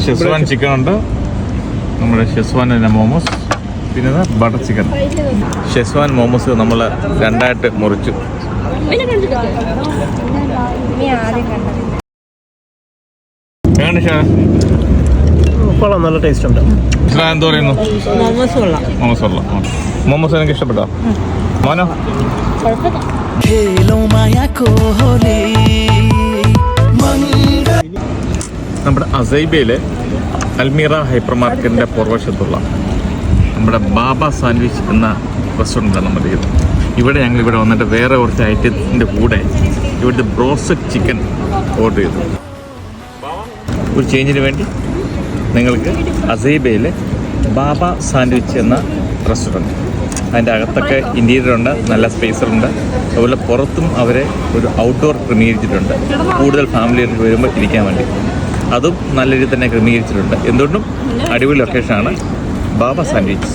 Schezwan chicken ഉണ്ട്, നമ്മുടെ schezwan momos, പിന്നെ ബട്ടർ ചിക്കൻ. ഷെസ്വാൻ മോമോസ് നമ്മൾ രണ്ടായിട്ട് മുറിച്ചു. കൊള്ളാം, നല്ല ടേസ്റ്റ് ഉണ്ട്. എന്താ പറയുന്നു? മോമോസ് എനിക്ക് ഇഷ്ടപ്പെട്ടോ മോനോ? നമ്മുടെ അസൈബയിലെ അൽമീറ ഹൈപ്പർ മാർക്കറ്റിൻ്റെ പുറവശത്തുള്ള നമ്മുടെ ബാബ സാൻഡ്വിച്ച് എന്ന റെസ്റ്റോറൻറ്റാണ് നമ്മുടെ ഇത്. ഞങ്ങൾ ഇവിടെ വന്നിട്ട് വേറെ കുറച്ച് ഐറ്റത്തിൻ്റെ കൂടെ ഇവിടുത്തെ ബ്രോസ്റ്റഡ് ചിക്കൻ ഓർഡർ ചെയ്തു. ഒരു ചേഞ്ചിന് വേണ്ടി നിങ്ങൾക്ക് അസൈബയിലെ ബാബ സാൻഡ്വിച്ച് എന്ന റെസ്റ്റോറൻറ്റ്, അതിൻ്റെ അകത്തൊക്കെ ഇൻറ്റീരിയറുണ്ട്, നല്ല സ്പേസറുണ്ട്. അതുപോലെ പുറത്തും അവരെ ഒരു ഔട്ട്ഡോർ ക്രമീകരിച്ചിട്ടുണ്ട്, കൂടുതൽ ഫാമിലികൾക്ക് വരുമ്പോൾ ഇരിക്കാൻ വേണ്ടി. അതും നല്ല രീതിയിൽ തന്നെ ക്രമീകരിച്ചിട്ടുണ്ട്. എന്തുകൊണ്ടും അടിപൊളി ലൊക്കേഷനാണ് ബാബ സാൻഡ്വിച്ച്.